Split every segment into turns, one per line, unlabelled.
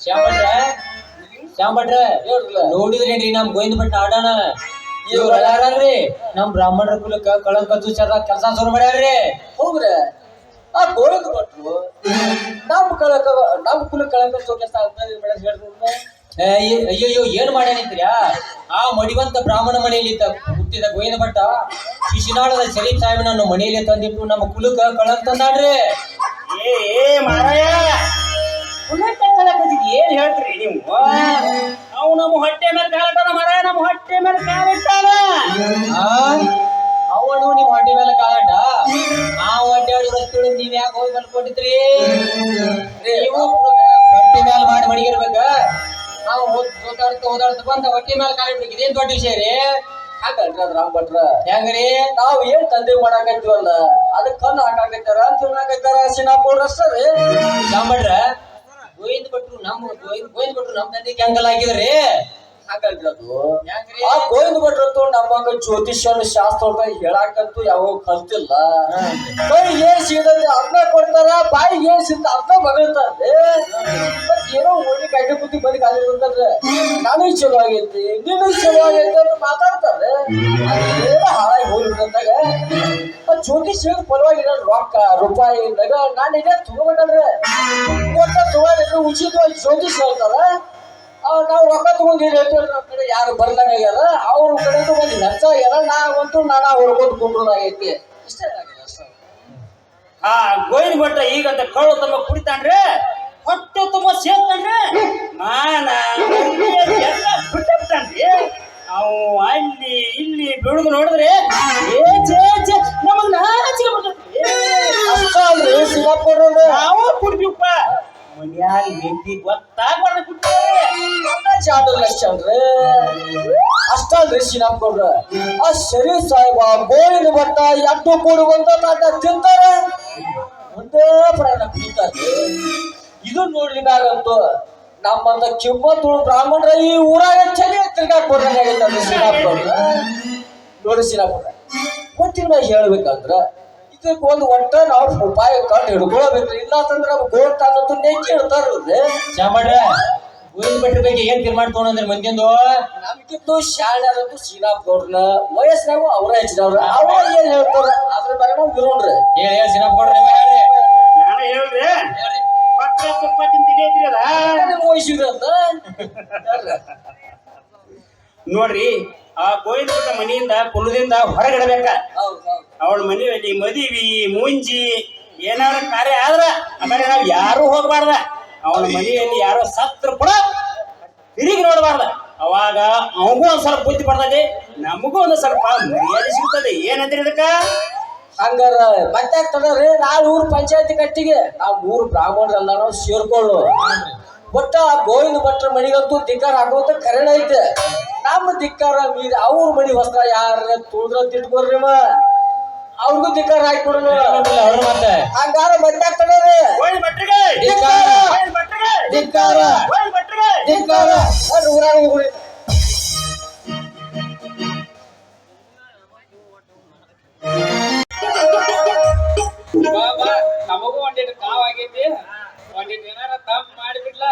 ಶ್ಯಾಮ್ ಭಟ್ರೆ ನೋಡಿದ್ರೇನ್ರಿ ನಮ್ ಗೋವಿಂದ ಭಟ್ ಆಡೋಣ ಇವ್ರ ಯಾರಲ್ರಿ ನಮ್ ಬ್ರಾಹ್ಮಣರ ಕುಲಕ್ಕ ಕಳಂಕ ಚರ ಕೆಲಸ ಶುರು ಮಾಡ್ಯಾರ್ರಿ.
ಹೌದ್ರಿ ಆ ಗೋವಿಂದ ಭಟ್ರು ನಮ್ ಕುಲ ಕಳಂಕ ಕೆಲಸ
ಅಯ್ಯಯ್ಯೋ ಏನ್ ಮಾಡ್ಯಾನಿತ್ರ್ಯಾ ಆ ಮಡಿವಂತ ಬ್ರಾಹ್ಮಣ ಮನೆಯಲ್ಲಿ ಹುಟ್ಟಿದ ಗೋವಿಂದ ಭಟ್ಟ ಶಿಶಿನಾಳದ ಶರೀಫ್ ಸಾಹೇಬನನ್ನು ಮನೆಯಲ್ಲಿ ತಂದಿಟ್ಟು ನಮ್ಮ ಕುಲಕ್ಕ ಕಳಂಕ ತಂದಾಡ್ರಿ.
ಮಾರಾಯ ಏನ್ ಹೇಳ್ತೀರಿ ನೀವು? ಅವ್ ನಮ್ಮ ಹೊಟ್ಟೆ ಮೇಲೆ ಕಾಲಿಟ್ಟಾನ ಮಾರಾಯ, ನಮ್ಮ ಹೊಟ್ಟೆ ಮೇಲೆ ಕಾಲಿಟ್ಟಾನ.
ಅವನು ನಿಮ್ ಹೊಟ್ಟೆ ಮೇಲೆ ಕಾಲಾಟ ಆ ಹೊಟ್ಟೆ ರಸ್ತೆ ನೀವ್ ಯಾಕೆ ಹೋಗಿ ಮಲ್ಕೊಂಡಿದ್ರಿ? ನೀವು ಹೊಟ್ಟೆ ಮೇಲೆ ಮಾಡಿ ಮಡಿಗಿರ್ಬೇಕ. ನಾವು ಓದಾಡ್ತ ಬಂದ ಹೊಟ್ಟೆ ಮೇಲೆ ಕಾಲಿಡ್ಬೇಕು. ಇದೇನ್ ದೊಡ್ಡ ವಿಷಯ ರೀ?
ಹಾಕಲ್ರಿ ಅದ್ ರಾಮ್ ಭಟ್ರ
ಹೆಂಗ್ರಿ?
ನಾವ್ ಏನ್ ತಂದೆ ಮಾಡಾಕೈತಿವಲ್ಲ ಅದಕ್ ಕಲ್ಲು ಹಾಕಾಕೈತಾರ ಅಂತ ಹೇಳಾಕೈತಾರ. ಸಿನಾಪುರ್ ಅಷ್ಟೇ ರೀ.
ಶ್ಯಾಮ್ ಭಟ್ರ ಗೋವಿಂದ ಭಟ್ರು ಗೋವಿಂದ ಭಟ್ರು ನಮ್ ತಂದೆಗೆ ಹೆಂಗಲ್ಲ ಆಗಿದ್ರಿ?
ಹಾಗಲ್ರಿ ಅದು ಆ ಗೋವಿಂದ ಭಟ್ರಂತೂ ನಮ್ಮಂಗ ಜ್ಯೋತಿಷ್ಯನ ಶಾಸ್ತ್ರ ಹೇಳಾಕಂತೂ ಯಾವ ಕಲ್ತಿಲ್ಲ. ಕೈ ಏನ್ ಸಿಗದಂತೆ ಅದನ್ನ ಕೊಡ್ತಾರ, ಬಾಯಿಗೆ ಏನ್ ಸಿಗ್ತ ಅದನ್ನ ಮಗಳ್ತಾರ್ರಿ. ಮತ್ ಏನೋ ಓಡಿ ಕೈಗೆ ಬುದ್ಧಿ ಬಂದು ಕಾಲಿ ಅಂತಂದ್ರೆ ನನಗ್ ಚಲೋ ಆಗೈತಿ ನಿನಗ್ ಚಲೋ ಆಗೈತಿ ಅಂತ ಮಾತಾಡ್ತಾರೆ. ಅದೇನೋ ಹಾಳಾಗಿ ಹೋಗ್ಬಿಟ್ಟಂತಾಗ ಜ್ಯೋತಿಷ್ಯ ಪರವಾಗಿ ರೊಕ್ಕ ರೂಪಾಯಿ ಇದ್ದಾಗ ನಾನು ಇದೇ ತಗೋಬೇಕಂದ್ರೆ ಒಟ್ಟ ತಗೊಂಡ್ರೆ ಉಚಿತವಾಗಿ ಜ್ಯೋತಿಷ್ ಹೇಳ್ತಾರ. ನಾವು ರೊಕ್ಕ ತಗೊಂಡಿಲ್ಲ ನಮ್ಮ ಕಡೆ ಯಾರು ಬರ್ದಂಗಾಗ್ಯಾರ, ಅವ್ರ ಕಡೆ ಬಂದು ಹೆಚ್ಚ ಆಗ್ಯಾರ. ನಾವಂತೂ ನಾನಾ ಹೊರ್ಕೊಂಡು ಕುಂಡ್ರದಾಗೈತಿ ಇಷ್ಟೇ ಆಗಿದೆ ಅಷ್ಟ.
ಆ ಗೋವಿಂದ ಭಟ್ಟ ಈಗಂತ ಕಳ್ಳು ತಮ್ಮ ಕುಡಿತಾನ್ರಿ, ಹೊಟ್ಟೆ ತುಂಬ ಸೇರ್ತಾನ್ರಿ, ಮಾನ ಎಲ್ಲ ಬಿಟ್ಟಾನ್ರಿ. ಅವು ಅಲ್ಲಿ ಇಲ್ಲಿ ಬಿಡುದು ನೋಡಿದ್ರೆ ನಮಗ್ ನಾಚಿಕೆ ಬರ್ತೈತಿ.
ಅಷ್ಟ ಅಲ್ರಿ ಸಿಂಗಾಪುರ
ನಾವು ಕುಡ್ತೀವಪ್ಪ, ಮನ್ಯಾಗ ಹೆಂಡತಿ ಗೊತ್ತಾಗ್ಬಾರ್ದು ಕುಡ್ತಾರೆ
ಚಾಡು ಲಕ್ಷ ಅಲ್ರಿ. ಅಷ್ಟ ಅಲ್ರಿ ಸಿಂಗಾಪುರ ಆ ಶರೀಫ್ ಸಾಹೇಬ ಗೋವಿಂದ ಭಟ್ಟ ಎಟ್ಟು ಕೂಡುವಂತ ತಿಂತಾರ, ಒಂದೇ ಪ್ರಾಣ ಕುಡಿತಾರೆ. ಇದು ನೋಡ್ಲಿ ನಾಗಂತೂ ನಮ್ಮಂತ ಕಿಮ್ಮತ್ತು ಬ್ರಾಹ್ಮಣರ ಈ ಊರಾಗ ಚಳಿ ತಿರ್ಗಾಕ್ ಬರ್ದಂಗಾಗೈತಲ್ರಿ ಸಿಂಗಾಪುರ. ನೋಡಿ ಸಿಂಗಾಪುರ ಗೊತ್ತಿಲ್ಲ ಹೇಳ್ಬೇಕಂದ್ರ ಇದಕ್ಕೆ ಒಂದು ಒಟ್ಟ ನಾವು ಉಪಾಯ ಕಂಡು ಹಿಡ್ಕೊಳ್ಬೇಕ್ರಿ. ಇಲ್ಲ ಅಂತಂದ್ರೆ ನಮ್ ಗೋಟ್ ಅನ್ನೋದು ನೆಕ್ಕಿ ಹೇಳ್ತಾರ್ರಿ.
ಶ್ಯಾಮ್ ಭಟ್ರೆ ಗೋವಿಂದ ಭಟ್ರ ಬಗ್ಗೆ ಏನ್ ತೀರ್ಮಾನ ತಗೊಂಡ್ರಿ ಮಂದಿಂದು?
ನಮ್ಗಿಂತೂ ಶಾಣ್ಯಾರಂತೂ ಶ್ರೀನಾಥ್ಗೌಡ್ರನ್ನ ವಯಸ್ಸಿನಾಗು ಅವ್ರ ಹೆಚ್ಚಿನವ್ರ ಅವ ಏನ್ ಹೇಳ್ತಾರ ಅದ್ರ ಬಗ್ಗೆ ನಾವು ಇರೋಣ್ರಿ.
ಹೇಳಿ ಶ್ರೀನಾಥ್ ಗೌಡ್ರ ಹೇಳ್ರಿ.
ನಾನು ಹೇಳ್ರಿ ಪಕ್ಕ ತುಪ್ಪತ್ತಿನ ತಿಂದೈತ್ರಿ ಅದ
ವಯಸ್ಸಿರ ಅಂತ
ನೋಡ್ರಿ. ಆ ಗೋವಿಂದ ಭಟ್ಟ ಮನೆಯಿಂದ ಕುಲದಿಂದ ಹೊರಗಿಡಬೇಕ. ಅವಳ ಮನೆಯಲ್ಲಿ ಮದುವೆ ಮುಂಜಿ ಏನಾರ ಕಾರ್ಯ ಆದ್ರ ಆ ಕಡೆ ನಾವ್ ಯಾರು ಹೋಗ್ಬಾರ್ದ. ಅವನ ಮನೆಯಲ್ಲಿ ಯಾರೋ ಸತ್ರ ಕೂಡ ತಿರುಗಿ ನೋಡ್ಬಾರ್ದ. ಅವಾಗ ಅವಗೂ ಒಂದ್ ಸ್ವಲ್ಪ ಬುದ್ಧಿ ಬರ್ತದೆ, ನಮಗೂ ಒಂದ್ ಸ್ವಲ್ಪ ಮರ್ಯಾದೆ ಸಿಗ್ತದೆ. ಏನಂದ್ರಿ ಇದಕ್ಕ?
ಹಂಗಾರ ಮತ್ತೆ ತಡ್ರಿ ನಾವು ಊರ್ ಪಂಚಾಯತಿ ಕಟ್ಟಿಗೆ ನಾವು ಊರ್ ಬ್ರಾಹ್ಮಣರೆಲ್ಲ ನಾವು ಸೇರ್ಕೊಳ್ಳು. ಒಟ್ಟ ಆ ಗೋವಿಂದ ಭಟ್ರ ಮನಿಗಂತೂ ಧಿಕ್ಕಾರ ಹಾಕುವಂತ ಕರೆಣ ಐತೆ. ನಮ್ಮ ಧಿಕ್ಕಾರ ಮೀರಿ ಅವ್ರ ಮನಿ ವಸ್ತ್ರ ಯಾರ ತುಳಿದ್ರ ತಿಟ್ಕೊಡ್ರಿ ಅವ್ರಿಗೂ ಧಿಕ್ಕಾರ ಹಾಕ್ಬಿಡ್ರಿ.
ಅವ್ರು ಮತ್ತೆ
ಹಂಗಾರ ಮತ್ತೆ ತಡ್ರಿ ಊರಾಗ ಹೋಗ್ರಿ.
ನಮಗೂ ಒಂದಿಟ್ಟು ಕಾವಾಗೈತಿ, ಒಂದಿಟ್ಟು ಏನಾರ ತಪ್ಪು ಮಾಡಿಬಿಡ್ಲ.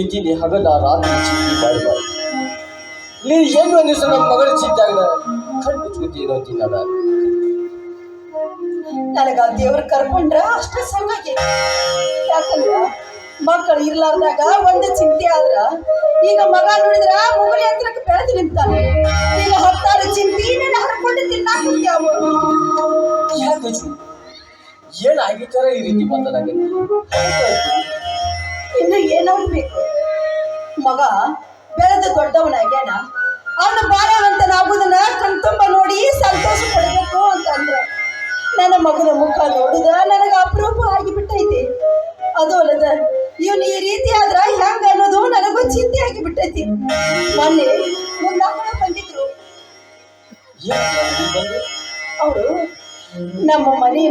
ದುಡಿತೀನಿ ಹಗಲ ರಾತ್ರಿ ಚಿಂತೆ ಮಾಡಬಾರ್ದು. ನೀ ಏನು ಅನ್ನಿಸು ನಮ್ಮ ಮಗಳ ಚಿಂತಾಗ ಕಣ್ಣು ಮುಚ್ಕೋತೀನಿ ಅಂತೀನಿ ನಾನು.
ನನಗ ದೇವ್ರ ಕರ್ಕೊಂಡ್ರ ಅಷ್ಟ ಸಂಗಾಗಿ. ಯಾಕಂದ್ರ ಮಕ್ಕಳು ಇರ್ಲಾರ್ದಾಗ ಒಂದು ಚಿಂತೆ ಆದ್ರ ಈಗ ಮಗ ನೋಡಿದ್ರ ಮುಗುಲಿ ಹತ್ರಕ್ಕೆ ಬೆಳೆದು ನಿಂತಾನೆ. ಈಗ ಹೊತ್ತಾರು ಚಿಂತೆ ನೀನು ಹರ್ಕೊಂಡು ತಿನ್ನಾಕ್ಯಾವ.
ಯಾಕೆ ಏನಾಗಿತ್ತಾರ ಈ ರೀತಿ ಮಾತನಾಗತ್ತೆ?
ಇನ್ನು ಏನಾಗ್ಬೇಕು? ಮಗ ಬೆಳೆದು ದೊಡ್ಡವನಾಗ್ಯಾನ, ಅವನ ಬಾಳವಂತನಾಗುದನ್ನ ಕಣ್ತುಂಬ ನೋಡಿ ಸಂತೋಷ ಪಡಬೇಕು ಅಂತಂದ್ರ ನನ್ನ ಮಗನ ಮುಖ ನೋಡುದ ನನಗ ಅಪರೂಪ ಆಗಿಬಿಟ್ಟೈತಿ. ಅದು ಅಲ್ಲದ ಇವನು ಈ ರೀತಿ ಆದ್ರ ಹೆಂಗ ಅನ್ನೋದು ನನಗೂ ಚಿಂತೆ ಆಗಿಬಿಟ್ಟೈತಿ. ಮೊನ್ನೆ ಮುನ್ನಾಗಳು ಬಂದಿದ್ರು. ಅವರು ನಮ್ಮ ಮನೆಯ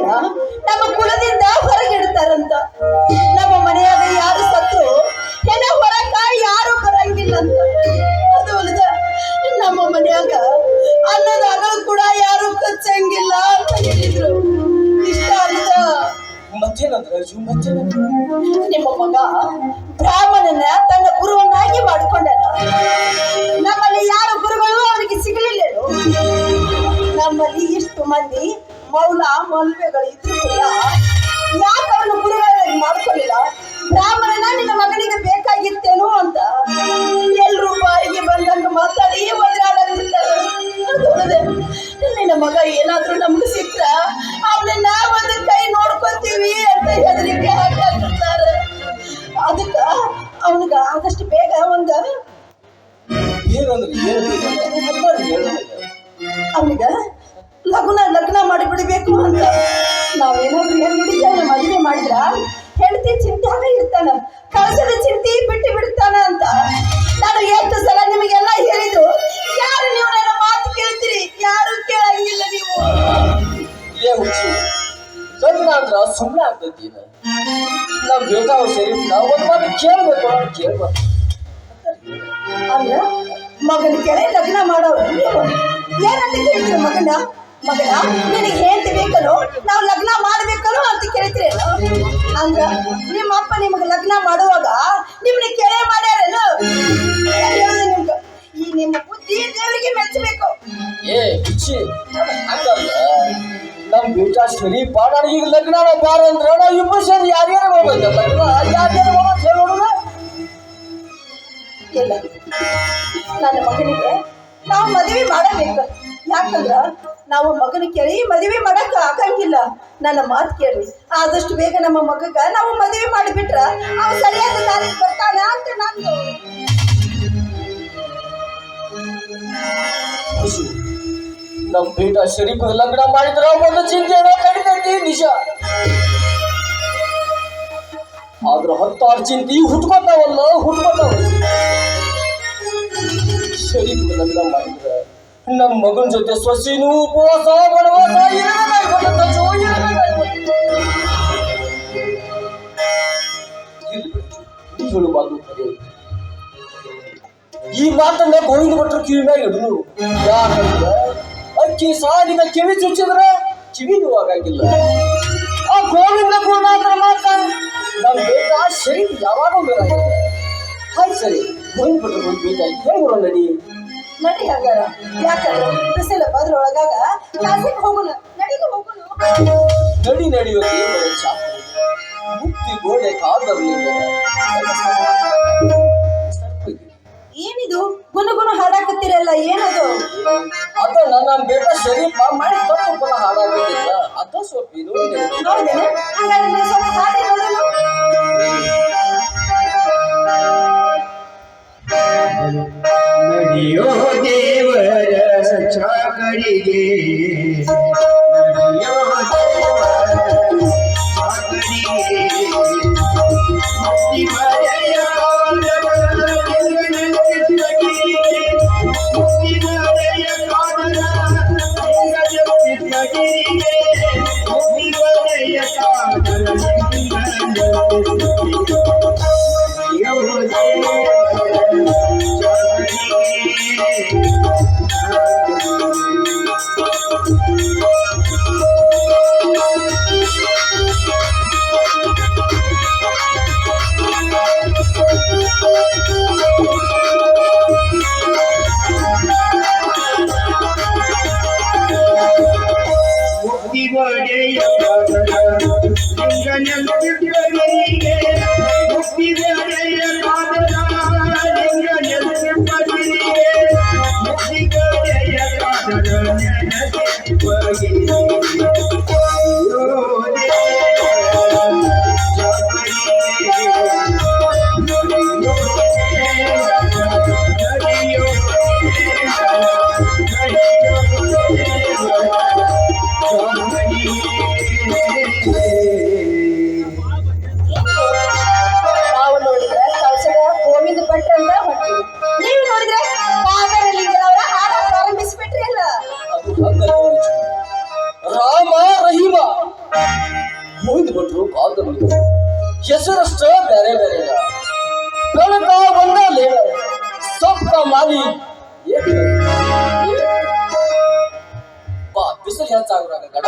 ನಮ್ಮ ಕುಲದಿಂದ ಹೊರಗಿಡ್ತಾರಂತ. ನಮ್ಮ ಮನೆಯಾಗ ಯಾರು ಸತ್ರು ಹೆಣ ಹೊರಕ ಯಾರು ಬರಂಗಿಲ್ಲ ಅಂತ. ಅದು ಅಲ್ಲದ ನಮ್ಮ ಮನೆಯಾಗ ಅನ್ನದಾಗಲು ಕೂಡ ಯಾರು ಕಚ್ಚಂಗಿಲ್ಲ ಅಂತ ಹೇಳಿದ್ರು. ಇಷ್ಟ ಅಲ್ಲದ ನಿಮ್ಮ ಮಗ ಬ್ರಾಹ್ಮಣನ ತನ್ನ ಗುರುವನ್ನಾಗಿ ಮಾಡಿಕೊಂಡನ. ನಮ್ಮಲ್ಲಿ ಯಾರು ಗುರುಗಳು ಅವನಿಗೆ ಸಿಗಲಿಲ್ಲೇನು? ನಮ್ಮಲ್ಲಿ ಇಷ್ಟು ಮಂದಿ ಮೌಲ ಮಲ್ವೆಗಳು ಇದ್ರು ಕೂಡ ಯಾಕೆ ಅವನು ಗುರುಗಳಾಗಿ ಮಾಡ್ಕೊಳ್ಳಿಲ್ಲ? ಬ್ರಾಹ್ಮಣನ ನಿನ್ನ ಮಗನಿಗೆ ಬೇಕಾಗಿತ್ತೇನು ಅಂತ ಎಲ್ರೂ ಬಾಯಿಗೆ ಬಂದಂಗ ಮಾತಾಡಿ ಒದರಾಡಲಿದ್ದಾರೆ. ನಿನ್ನ ಮಗ ಏನಾದ್ರೂ ನಮ್ಗೆ ಸಿಕ್ಕ್ರ ಅವನನ್ನ ಒಂದು ಕೈ ನೋಡ್ಕೊತೀವಿ ಅಂತ ಹೆದರಿಕೆ ಹಾಕಿರ್ತಾರೆ. ಅದಕ್ಕ ಅವನಿಗ ಆದಷ್ಟು ಬೇಗ ಅವನಿಗ ಲಗ್ನ ಮಾಡಿಬಿಡ್ಬೇಕು ಅಂತ. ನಾವೇನಾದ್ರೂ ಹೆಣ್ಣಿಡಿಯನ್ನ ಮದುವೆ ಮಾಡಿದ್ರ ಹೆಂಡತಿ ಚಿಂತಾಗ ಇರ್ತಾನ, ಕಳಸದ ಚಿಂತೆ ಬಿಟ್ಟು ಬಿಡ್ತಾನ ಅಂತ ನಾನು ಎಷ್ಟು ಸಲ ನಿಮಗೆಲ್ಲ ಹೇಳಿದ್ರು. ಯಾರು ನೀವು ನನ್ನ ಮಾತು ಕೇಳ್ತೀರಿ? ಯಾರು ಕೇಳಂಗಿಲ್ಲ ನೀವು.
ಲಗ್ನ ಅಂದ್ರ ಸುಮ್ಮನೆ ಆಗ್ತೈತಿ. ನಾವ್ ಬೇಕಾವ ಸರಿ ನಾವು ಒಂದು ಮಾತು ಕೇಳ್ಬೇಕು
ಅಂದ್ರ ಮಗನ ಕೆಳ ಲಗ್ನ ಮಾಡೋರು ನೀವು ಏನಂತ ಕೇಳ್ತೀರಿ? ಮಗನ ನಿನಗೆ ಹೇಳ್ತಿ ಬೇಕಲ್ಲೋ, ನಾವು ಲಗ್ನ ಮಾಡ್ಬೇಕಲ್ಲೋ ಅಂತ ಕೇಳ್ತೀರಿ. ಅಂದ್ರ ನಿಮ್ಮ ಅಪ್ಪ ನಿಮಗೆ ಲಗ್ನ ಮಾಡುವಾಗ ನಿಮ್ನ ಕೆಳೆ ಮಾಡ್ಯಾರಲ್ಲ. ನಿಮ್ಗೆ ಈ ನಿಮ್ಮ ಬುದ್ಧಿ ದೇವರಿಗೆ ಮೆಚ್ಚಬೇಕು.
ಹಂಗಲ್ಲ, ನಮ್ ಬೇಟ ಸರಿ ಪಾಡ ಈಗ ಲಗ್ನ ಬಾರ ಅಂದ್ರ ನಾವು ಇಬ್ಬರು ಸೇರಿ ಯಾರ್ಯಾರು ಹೋಗ್ಬೇಕು ಲಗ್ನ ಯಾರ್ಯಾರು ಹೋಗೋಣ.
ಇಲ್ಲ, ನನ್ನ ಮಗನಿಗೆ ನಾವು ಮದುವೆ ಮಾಡಬೇಕು. ಯಾಕಂದ್ರ ನಾವು ಮಗನ ಕೇಳಿ ಮದುವೆ ಮಾಡಕ್ ಆಗಂಗಿಲ್ಲ. ನನ್ನ ಮಾತು ಕೇಳಿ ಆದಷ್ಟು ಬೇಗ ನಮ್ಮ ಮಗಗ ನಾವು ಮದುವೆ ಮಾಡಿಬಿಟ್ರ ಅವ ಸರಿಯಾದ ದಾರಿಗೆ ಬರ್ತಾನ ಅಂತ ನಂದು.
ನಮ್ ಬೇಟ ಶರೀಫ್ ಲಗ್ನ ಮಾಡಿದ್ರ ಒಂದು ಚಿಂತೆ ಕಡಿತೈತಿ ನಿಜ. ಆದ್ರ 10 ಚಿಂತೆ ಹುಟ್ಕೊತಾವಲ್ಲ. ಶರೀಫ್ ಲಗ್ನ ಮಾಡಿದ್ರ ನಮ್ಮ ಮಗನ ಜೊತೆ ಸೊಸಿನೂ ಉಪವಾಸ ಬಡವಾಸ ಹೇಳು ಮಾತು. ಈ ಮಾತನ್ನ ಗೋವಿಂದ ಭಟ್ರು ಕಿವಿ ಮ್ಯಾಗ ಹಿಡಿದು ಯಾಕಂದ್ರೆ ಅಕ್ಕಿ ಸಾಲಿನ ಕಿವಿ ಚುಚ್ಚಿದ್ರ ಕಿವಿ ನೋವಾಗಂಗಿಲ್ಲ. ಆ ಗೋವಿಂದ ಗುರುನಾಥರ ಮಾತ ನಮ್ ಬೇಟ ಶರೀಫ್ ಯಾವಾಗ ಹಾಯ್ ಸರಿ ಗೋವಿಂದ ಭಟ್ರು ಬೇಟ ಹೇಳ್ಬಿಡೋ ನಡಿ
ಹಾಗಾರ. ಯಾಕಂದ್ರೆ ಬಿಸಿಲು ಬದ್ರೊಳಗಾಗ ಕ್ಲಾಸಿಗೆ ಹೋಗೋಣ, ನಡಿಗೆ ಹೋಗೋಣ.
ನಡೆಯುತ್ತೆ ಮುಕ್ತಿ ಗೋಡೆ ಕಾದರ್ಲಿಂದ.
ಏನಿದು ಗುನುಗುನು ಹಾಡಾಕತ್ತೀರಲ್ಲ, ಏನದು?
ಅದನ್ನ ನಮ್ಮ ಬೇಟ ಶರೀಫ ಮಾಡಿ ತಪ್ಪು ಪುನಃ ಹಾಡಾಕತ್ತಿಲ್ಲ. ಅದ ಸ್ವಲ್ಪ ಇದು
ಹೌದೇನೆ? ಹಾಗಾದ್ರೆ ಸ್ವಲ್ಪ ಹಾಡಿ ನೋಡೋಣ.
ನಡಿಯೋ ದೇವರ ಚಾಕರಿಗೆ, ನಡಿಯೋ ದೇವರ ಚಾಕರಿಗೆ, ಮುಕ್ತಿ ಮರೆಯ ಮುಕ್ತಿ ಮರೆಯ ಕಾರಣ ಮುಕ್ತಿ ಮರೆಯ
ಬಿಟ್ರು ಬಾಂಧವರು ಹೆಸರಷ್ಟ ಬೇರೆ ಬೇರೆ ಬೆಳಕ ಒಂದಲ್ಲಿ ಸೊಪ್ಪ ಮಾಲಿ ಬಾ ಬಿಸಿಲು ಹೆಚ್ಚಾಗ್ರಾಗ ಗಡ